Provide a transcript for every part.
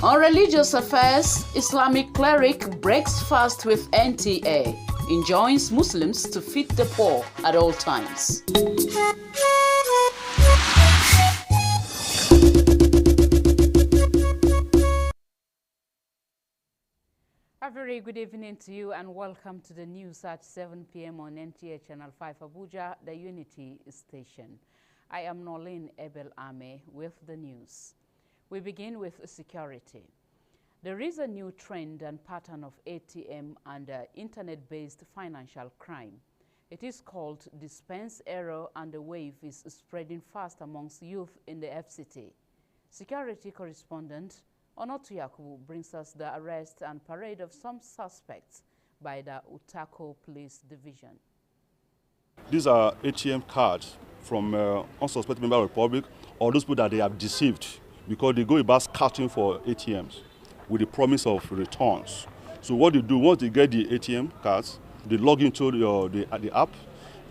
On religious affairs, Islamic cleric breaks fast with NTA, enjoins Muslims to feed the poor at all times. A very good evening to you and welcome to the news at 7 p.m. on NTA Channel 5 Abuja, the Unity station. I am Nolin Ebel Ame with the news. We begin with security. There is a new trend and pattern of ATM and internet-based financial crime. It is called dispense error, and the wave is spreading fast amongst youth in the FCT. Security correspondent Onotu Yakubu brings us the arrest and parade of some suspects by the Utako Police Division. These are ATM cards from unsuspecting members of the public or those people that they have deceived because they go about scouting for ATMs with the promise of returns. So what they do, once they get the ATM cards, they log into the app,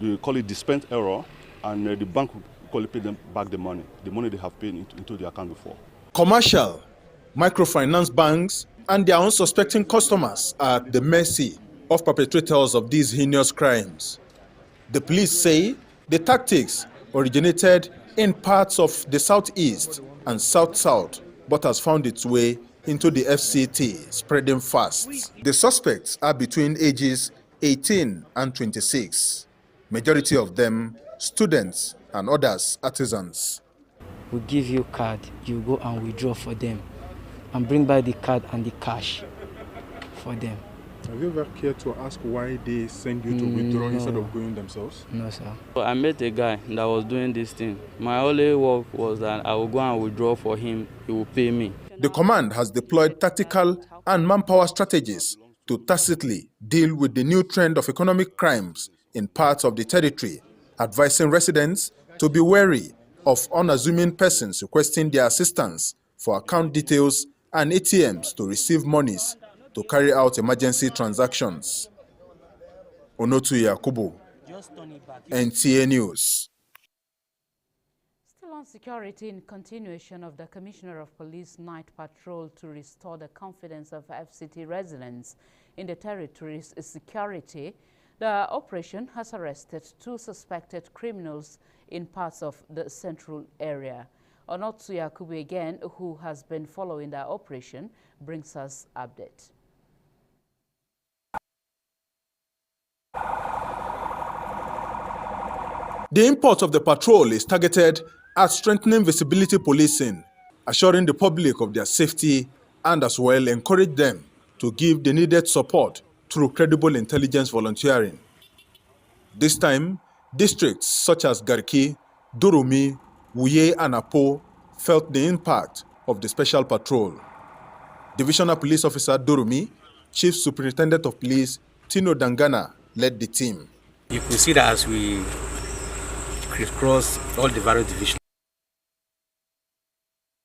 they call it dispense error, and the bank will pay them back the money they have paid into the account before. Commercial, microfinance banks, and their unsuspecting customers are at the mercy of perpetrators of these heinous crimes. The police say the tactics originated in parts of the southeast and south-south, but has found its way into the FCT, spreading fast. The suspects are between ages 18 and 26. Majority of them students and others artisans. We give you card, you go and withdraw for them and bring back the card and the cash for them. Have you ever cared to ask why they send you to withdraw instead of going themselves? No, sir. I met a guy that was doing this thing. My only work was that I will go and withdraw for him, he will pay me. The command has deployed tactical and manpower strategies to tacitly deal with the new trend of economic crimes in parts of the territory, advising residents to be wary of unassuming persons requesting their assistance for account details and ATMs to receive monies to carry out emergency transactions. Onotu Yakubu, NTA News. Still on security, in continuation of the Commissioner of Police night patrol to restore the confidence of FCT residents in the territory's security, the operation has arrested 2 suspected criminals in parts of the central area. Onotu Yakubu again, who has been following the operation, brings us update. The import of the patrol is targeted at strengthening visibility policing, assuring the public of their safety, and as well encourage them to give the needed support through credible intelligence volunteering. This time, districts such as Garki, Durumi, Wuye, and Apo felt the impact of the special patrol. Divisional Police Officer Durumi, Chief Superintendent of Police Tino Dangana led the team. You can see that as we crisscross all the various divisions,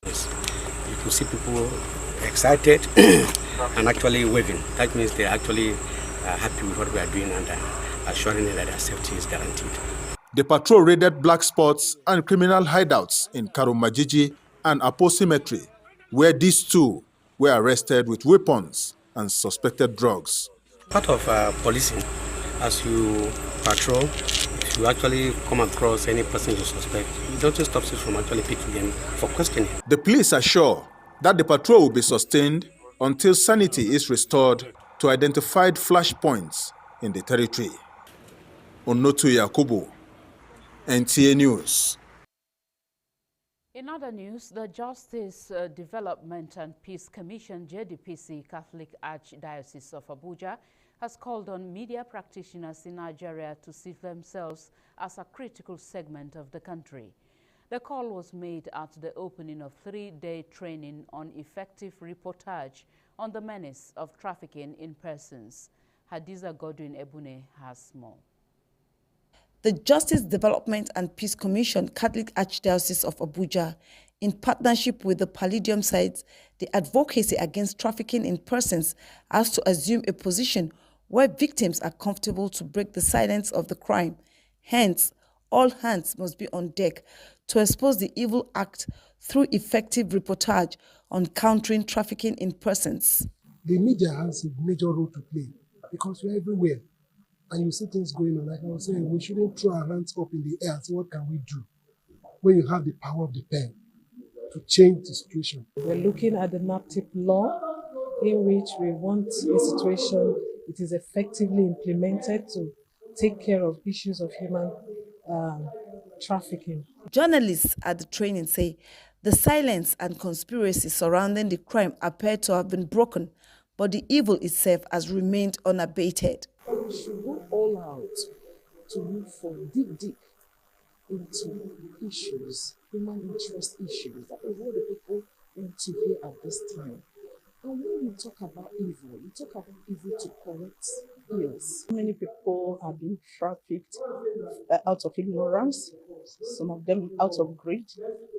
you can see people excited and actually waving. That means they're actually happy with what we are doing and assuring that their safety is guaranteed. The patrol raided black spots and criminal hideouts in Karumajiji and Apo Cemetery, where these 2 were arrested with weapons and suspected drugs. Part of policing, as you patrol, if you actually come across any person you suspect, it doesn't stop you from actually picking them for questioning. The police are sure that the patrol will be sustained until sanity is restored to identified flashpoints in the territory. Onotu Yakubu, NTA News. In other news, the Justice, Development and Peace Commission, JDPC, Catholic Archdiocese of Abuja, has called on media practitioners in Nigeria to see themselves as a critical segment of the country. The call was made at the opening of 3-day training on effective reportage on the menace of trafficking in persons. Hadiza Godwin Ebune has more. The Justice, Development and Peace Commission, Catholic Archdiocese of Abuja, in partnership with the Palladium sites, the advocacy against trafficking in persons has to assume a position where victims are comfortable to break the silence of the crime. Hence, all hands must be on deck to expose the evil act through effective reportage on countering trafficking in persons. The media has a major role to play because we're everywhere and you see things going on. Like I was saying, we shouldn't throw our hands up in the air and say, what can we do? When you have the power of the pen to change the situation. We're looking at the NAPTIP law, in which we want a situation it is effectively implemented to take care of issues of human trafficking. Journalists at the training say the silence and conspiracy surrounding the crime appear to have been broken, but the evil itself has remained unabated. We should go all out to look for deep into issues, human interest issues. That is what the people want to hear at this time. And when we talk about evil, we talk about evil to correct ills. Many people have been trafficked out of ignorance, some of them out of greed,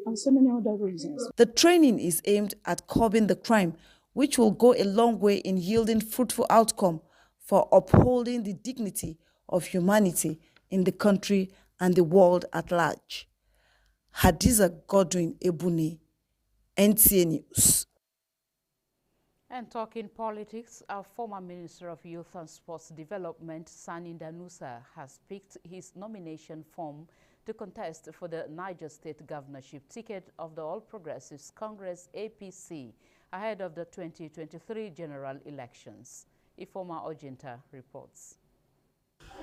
and so many other reasons. The training is aimed at curbing the crime, which will go a long way in yielding fruitful outcome for upholding the dignity of humanity in the country and the world at large. Hadiza Godwin Ebuni, NTA News. And talking politics, our former Minister of Youth and Sports Development, Sani Danusa, has picked his nomination form to contest for the Niger State governorship ticket of the All Progressives Congress APC ahead of the 2023 general elections. Ifoma Ojinta reports.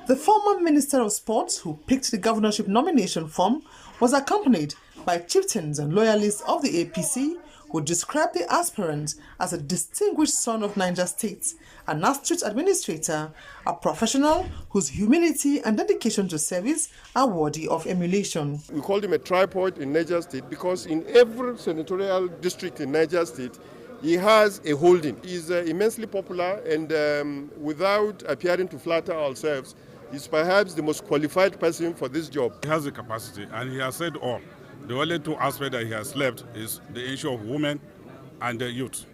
The former Minister of Sports, who picked the governorship nomination form, was accompanied by chieftains and loyalists of the APC, who described the aspirant as a distinguished son of Niger State, an astute administrator, a professional whose humility and dedication to service are worthy of emulation. We called him a tripod in Niger State because in every senatorial district in Niger State, he has a holding. He's immensely popular, and without appearing to flatter ourselves, he's perhaps the most qualified person for this job. He has the capacity, and he has said all. The only two aspects that he has left is the issue of women and the youth.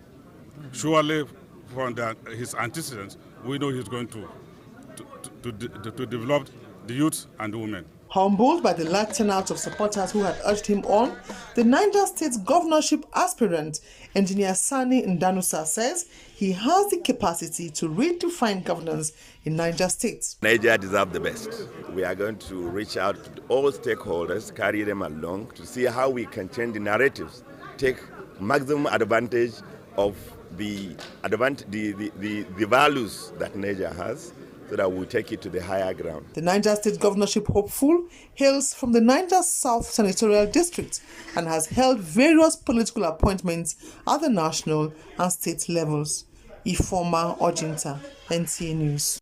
Surely, from his antecedents, we know he's going to develop the youth and the women. Humbled by the large turnout of supporters who had urged him on, the Niger State governorship aspirant, Engineer Sani Danusa, says he has the capacity to redefine governance in Niger State. Niger deserves the best. We are going to reach out to all stakeholders, carry them along to see how we can change the narratives, take maximum advantage of the values that Niger has, so that we'll take it to the higher ground. The Niger State governorship hopeful hails from the Niger South Senatorial District and has held various political appointments at the national and state levels. Ifoma Ojinta, NTA News.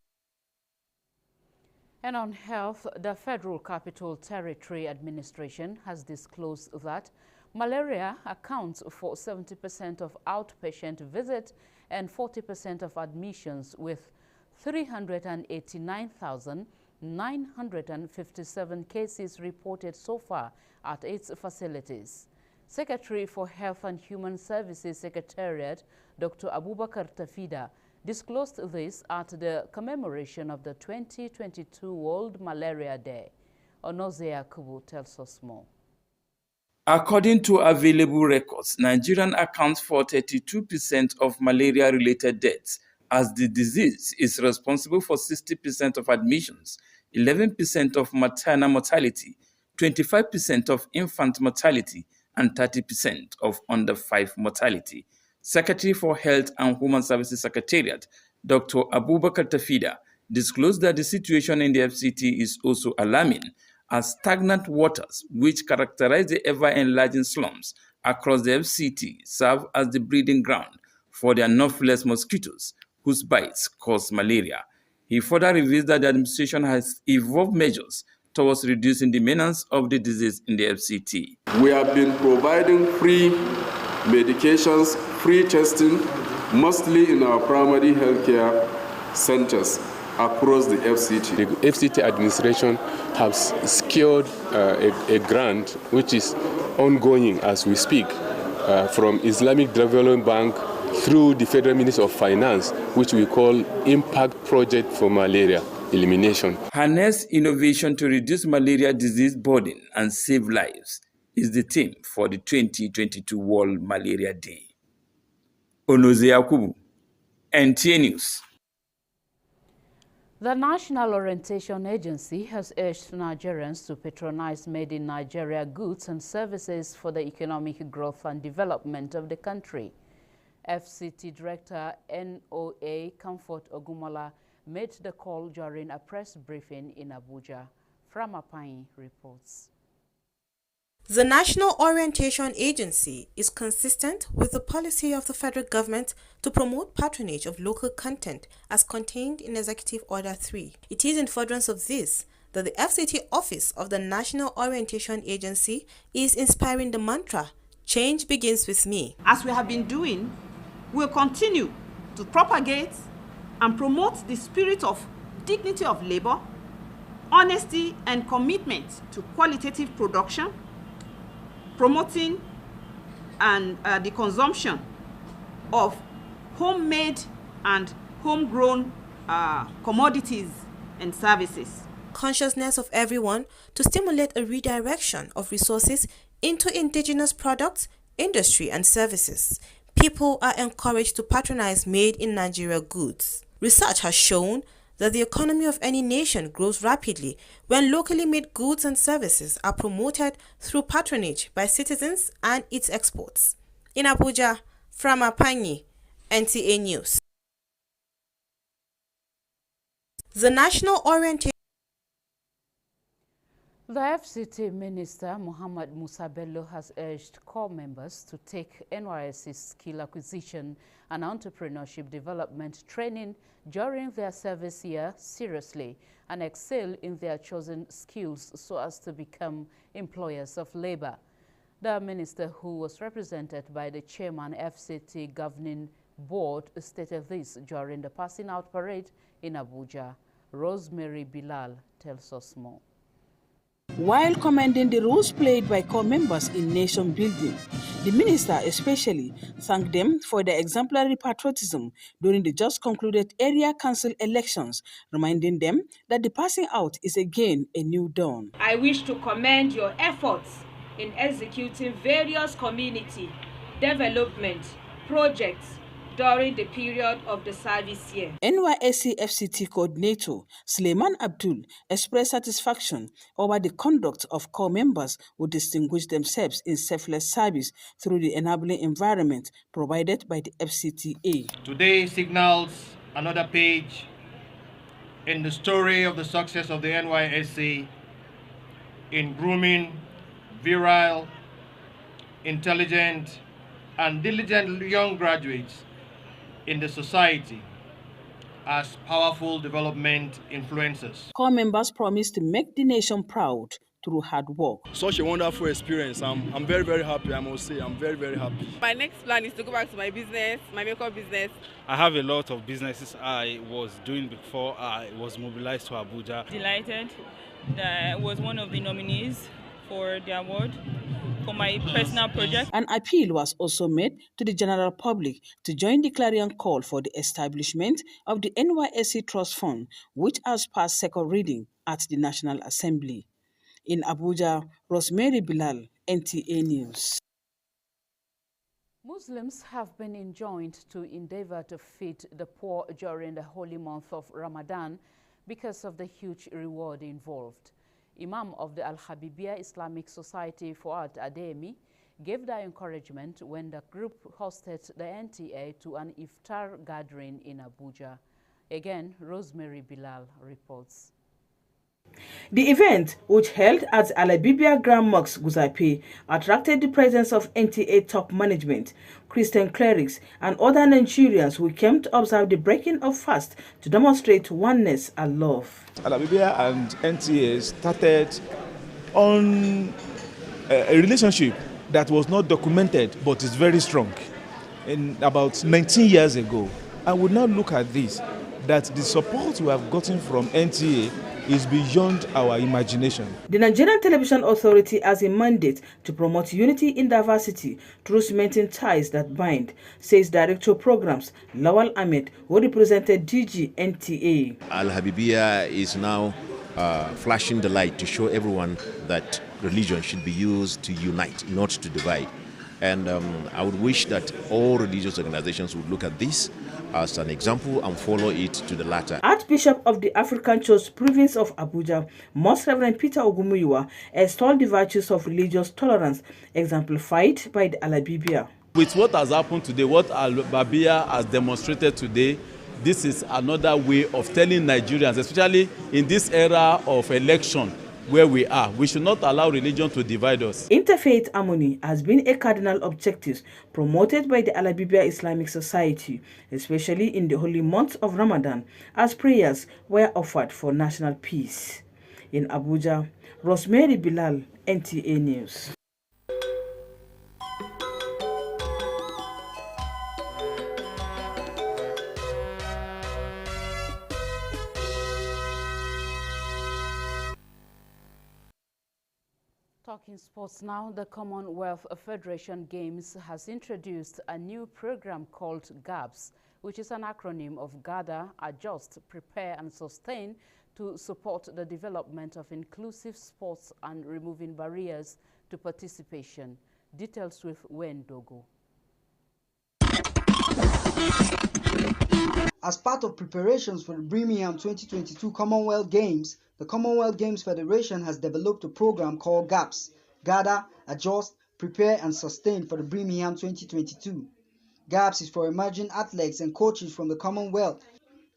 And on health, the Federal Capital Territory Administration has disclosed that malaria accounts for 70% of outpatient visits and 40% of admissions, with 389,957 cases reported so far at its facilities. Secretary for Health and Human Services Secretariat, Dr. Abubakar Tafida, disclosed this at the commemoration of the 2022 World Malaria Day. Onozea Kubu tells us more. According to available records, Nigerian accounts for 32% of malaria-related deaths, as the disease is responsible for 60% of admissions, 11% of maternal mortality, 25% of infant mortality, and 30% of under-5 mortality. Secretary for Health and Human Services Secretariat, Dr. Abubakar Tafida, disclosed that the situation in the FCT is also alarming, as stagnant waters, which characterize the ever-enlarging slums across the FCT, serve as the breeding ground for the Anopheles mosquitoes, whose bites cause malaria. He further reveals that the administration has evolved measures towards reducing the menace of the disease in the FCT. We have been providing free medications, free testing, mostly in our primary healthcare centers across the FCT. The FCT administration has secured a grant which is ongoing as we speak from Islamic Development Bank through the Federal Ministry of Finance, which we call Impact Project for Malaria Elimination. Harness innovation to reduce malaria disease burden and save lives. is the theme for the 2022 World Malaria Day. Onoze Yakubu, NTA News. The National Orientation Agency has urged Nigerians to patronize made in Nigeria goods and services for the economic growth and development of the country. FCT Director NOA Comfort Ogumola made the call during a press briefing in Abuja. Framapai reports. The National Orientation Agency is consistent with the policy of the federal government to promote patronage of local content as contained in Executive Order 3. It is in furtherance of this that the FCT office of the National Orientation Agency is inspiring the mantra, "Change begins with me." As we have been doing, we'll continue to propagate and promote the spirit of dignity of labor, honesty and commitment to qualitative production, promoting and the consumption of homemade and homegrown commodities and services. Consciousness of everyone to stimulate a redirection of resources into indigenous products, industry and services. People are encouraged to patronize made in Nigeria goods. Research has shown that the economy of any nation grows rapidly when locally made goods and services are promoted through patronage by citizens and its exports. In Abuja, Framapai, NTA News. The National Orientation The FCT Minister Muhammad Musa Bello has urged core members to take NYSC skill acquisition and entrepreneurship development training during their service year seriously and excel in their chosen skills so as to become employers of labor. The minister, who was represented by the chairman FCT Governing Board, stated this during the passing out parade in Abuja. Rosemary Bilal tells us more. While commending the roles played by core members in nation building, the minister especially thanked them for their exemplary patriotism during the just concluded area council elections, reminding them that the passing out is again a new dawn. I wish to commend your efforts in executing various community development projects during the period of the service year. NYSC FCT coordinator Suleiman Abdul expressed satisfaction over the conduct of core members who distinguished themselves in selfless service through the enabling environment provided by the FCTA. Today signals another page in the story of the success of the NYSC in grooming virile, intelligent, and diligent young graduates in the society as powerful development influencers. Core members promised to make the nation proud through hard work. Such a wonderful experience. I'm very, very happy, I must say. I'm very, very happy. My next plan is to go back to my business, my makeup business. I have a lot of businesses I was doing before I was mobilized to Abuja. Delighted that I was one of the nominees for the award for my personal project. An appeal was also made to the general public to join the clarion call for the establishment of the NYSC Trust Fund, which has passed second reading at the National Assembly. In Abuja, Rosemary Bilal, NTA News. Muslims have been enjoined to endeavor to feed the poor during the holy month of Ramadan because of the huge reward involved. Imam of the Al-Habibiyya Islamic Society, Fuad Ademi, gave the encouragement when the group hosted the NTA to an iftar gathering in Abuja. Again, Rosemary Bilal reports. The event, which held at Al-Habibiyya Grand Mosque Guzape, attracted the presence of NTA top management, Christian clerics, and other Nigerians who came to observe the breaking of fast to demonstrate oneness and love. Al-Habibiyya and NTA started on a relationship that was not documented but is very strong in about 19 years ago. And we now look at this, that the support we have gotten from NTA is beyond our imagination. The Nigerian Television Authority has a mandate to promote unity in diversity through cementing ties that bind, says Director of Programs Lawal Ahmed, who represented DG NTA. Al-Habibiyya is now flashing the light to show everyone that religion should be used to unite, not to divide. And I would wish that all religious organizations would look at this as an example and follow it to the latter. Archbishop of the African Church Province of Abuja, Most Reverend Peter Ogumuyiwa, extolled the virtues of religious tolerance exemplified by the Alabibia. With what has happened today, what Al-Babia has demonstrated today, this is another way of telling Nigerians, especially in this era of election where we are, we should not allow religion to divide us. Interfaith harmony has been a cardinal objective promoted by the Alabibia Islamic Society, especially in the holy month of Ramadan, as prayers were offered for national peace. In Abuja, Rosemary Bilal, NTA News. Talking sports now, the Commonwealth Federation Games has introduced a new program called GAPS, which is an acronym of Gather, Adjust, Prepare and Sustain to support the development of inclusive sports and removing barriers to participation. Details with Wen Dogo. As part of preparations for the Birmingham 2022 Commonwealth Games, the Commonwealth Games Federation has developed a program called GAPS, Gather, Adjust, Prepare and Sustain for the Birmingham 2022. GAPS is for emerging athletes and coaches from the Commonwealth.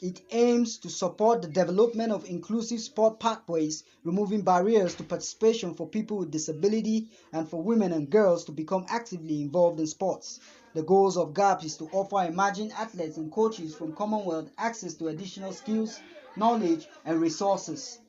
It aims to support the development of inclusive sport pathways, removing barriers to participation for people with disability and for women and girls to become actively involved in sports. The goals of GAPS is to offer emerging athletes and coaches from Commonwealth access to additional skills, knowledge and resources.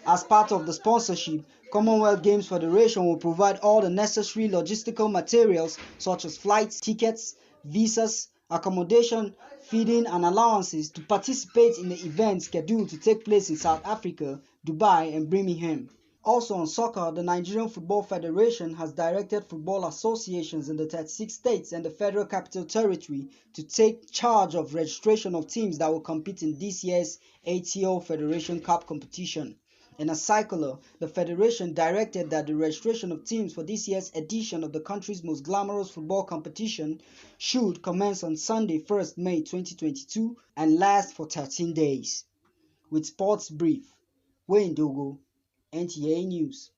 As part of the sponsorship, Commonwealth Games Federation will provide all the necessary logistical materials such as flights, tickets, visas, accommodation, feeding and allowances to participate in the events scheduled to take place in South Africa, Dubai and Birmingham. Also on soccer, the Nigerian Football Federation has directed football associations in the 36 states and the Federal Capital Territory to take charge of registration of teams that will compete in this year's ATO Federation Cup competition. In a circular, the Federation directed that the registration of teams for this year's edition of the country's most glamorous football competition should commence on Sunday, 1st May 2022 and last for 13 days. With Sports Brief, Wayne Dogo, NTA News.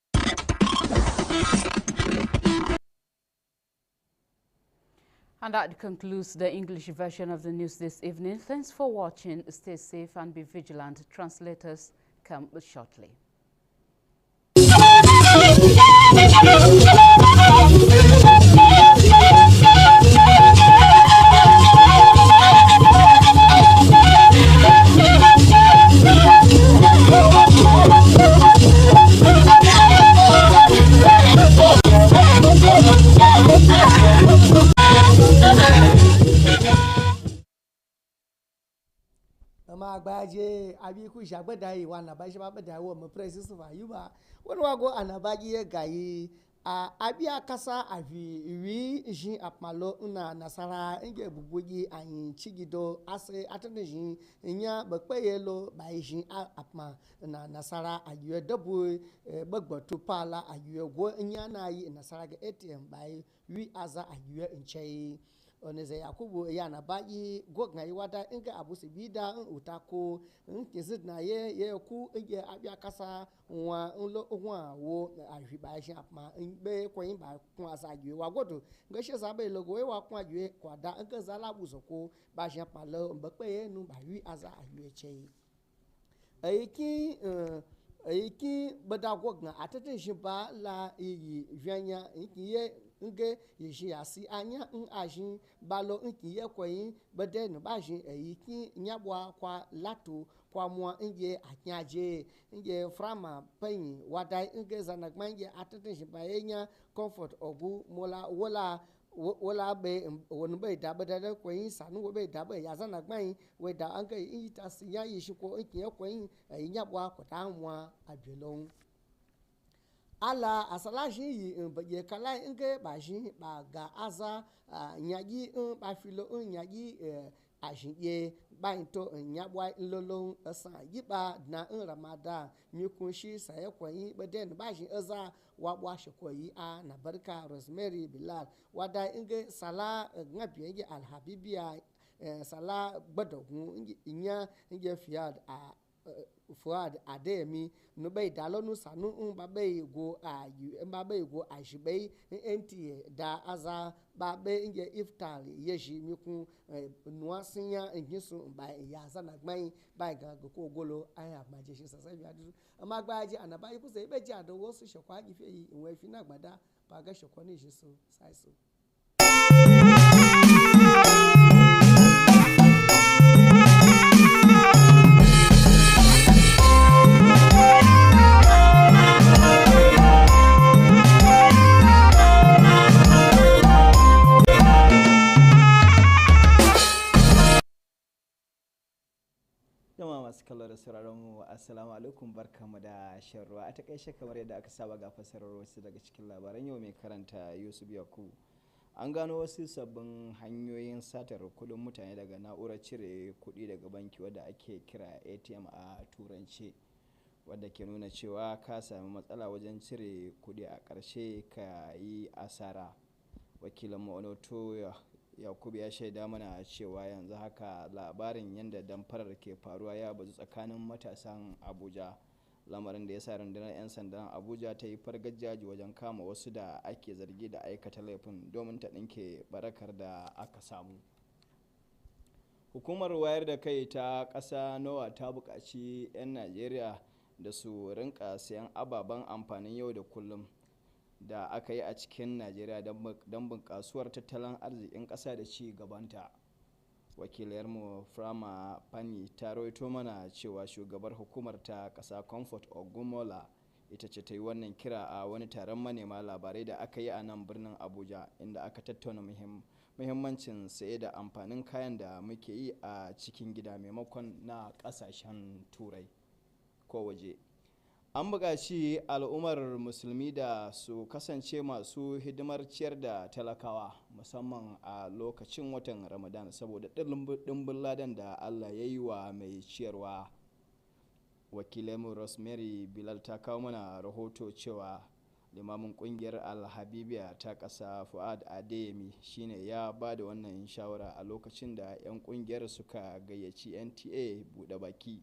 And that concludes the English version of the news this evening. Thanks for watching. Stay safe and be vigilant. Translators come shortly. Magbaje abiku shagbadai wana bashaba badai wo mo precious yuba wonwa go anabagi gayi abia kasa avi jin apmalo na nasara nge bubugi ayin chigido ase atenejin nya bakpeyelo baijin apma na nasara ayu dobu gbagbotu pala ayu go nya na yi nasara ge ATM bai wi aza ayu nchei oneze yakubu yana bayi gogna yiwada inga abusi bida utako nkizid na ye ku nge abia kasa nwa nlo nwa wo ahiba shi apma be koyin ba kun asa gwe wa godo nge she sabe logo we wa kun agwe kwada nge zala buzoko ba shi apma lo mbepe nu ba wi aza ahwe chei aiki bada gogna atete shi ba la yi vyanya ikiye nge yishi asi anya ajin balo nkiye koyin bede no bajin eyiki nyabwa kwa lato kwa mwa nge atyaje nge frama pen wadai nge zanagmanje atete ba yenya comfort ogu mola wala be won be da bede koyin sanu be da be ya zanagman we da ange ita siya yishi ko nkiye koyin nyabwa ko ta mwa abelon ala asalaji yi ye kala nge baji ba ga aza nyagi ba filo nyagi a shinye bayin to nyabwa lolong asa yiba na ramada mi kunshi saye kwayi baden ba shi aza wabwa shi kwayi a na barka Rosemary Bilal wada inge sala ngabiye alhabibiya sala gbadogun inya inge Fuad Ademi no bai dalonu sanu babai go a shibai enti da aza babai inge iftar yeji miku nuasinya ingisu ba ya zana gbai ba ga ko golo aya maje shi sasa bi adu amma gbaji anabai ku sai beji ado wosu shekwa gife yi inwe fi na gbada ba ga shekwa ni shi so sai so. Jama'a masu kallo da sauraron mu assalamu alaikum barkamu da shan ruwa a takaice kamar yadda aka saba ga fasarar wasu daga cikin labaran yau mai karanta Yusuf Yakubu. An gano wasu sabbin hanyoyin satar kudin mutane daga na'urar cire kudi daga banki wadda ake kira ATM a turance, wadda ke nuna cewa ka sami matsala wajen cire kudi a ƙarshe ka yi asara. Wakilin Ma'onoto Yakubu ya shaida mana cewa yanzu haka labarin yadda damfarar ke faruwa ya bazu tsakanin matasan Abuja, lamarin da ya sa rundunar 'yan sandan Abuja ta yi fargajaji wajen kama wasu da ake zargi da aikata laifin domin ta ɗinke barakar da aka samu. Hukumar wayar da kai ta ƙasa NOAA ta buƙaci 'yan Najeriya da su rinka sayan ababen amfanin yau da kullum da aka yi a cikin Najeriya don bunƙasuwar tattalin arzikin ƙasa da ci gabanta. Wakilayarmu Frama Pani ta rawaito mana cewa shugabar hukumar ta ƙasa Comfort Ogumola ita ce ta yi wannan kira a wani taron manema labarai da aka yi a nan birnin Abuja, inda aka tattauna muhimmancin saye da amfanin kayan da muke yi a cikin gida maimakon na ƙasashen turai ko waje. An buƙaci al'ummar musulmi da su kasance masu hidimar ciyar da talakawa musamman a lokacin watan Ramadan saboda ɗimbin ladan da Allah ya yi wa mai ciyarwa. Wakilinmu Rosemary Bilal ta kawo mana rahoto cewa limamin ƙungiyar Al-Habibiya ta ƙasa Fuad Ademi shine ya ba da wannan shawara a lokacin da 'yan ƙungiyar suka gayyaci NTA buɗe baki.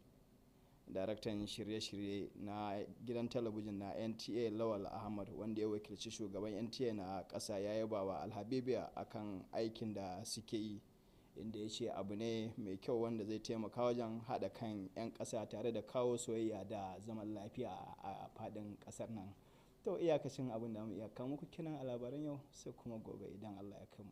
Daraktan shirye-shirye na gidan talabijin na NTA Lawal Ahmad, wanda ya wakilci shugaban NTA na ƙasa, ya yaba wa Alhabibiya akan aikin da suke yi, inda ya ce abu ne mai kyau wanda zai taimaka wajen haɗa kan 'yan ƙasa tare da kawo soyayya da zaman lafiya a faɗin ƙasar nan. To iyakacin abin da mu iya kawo muku kenan a labaran yau, sai kuma gobe idan Allah ya kai mu.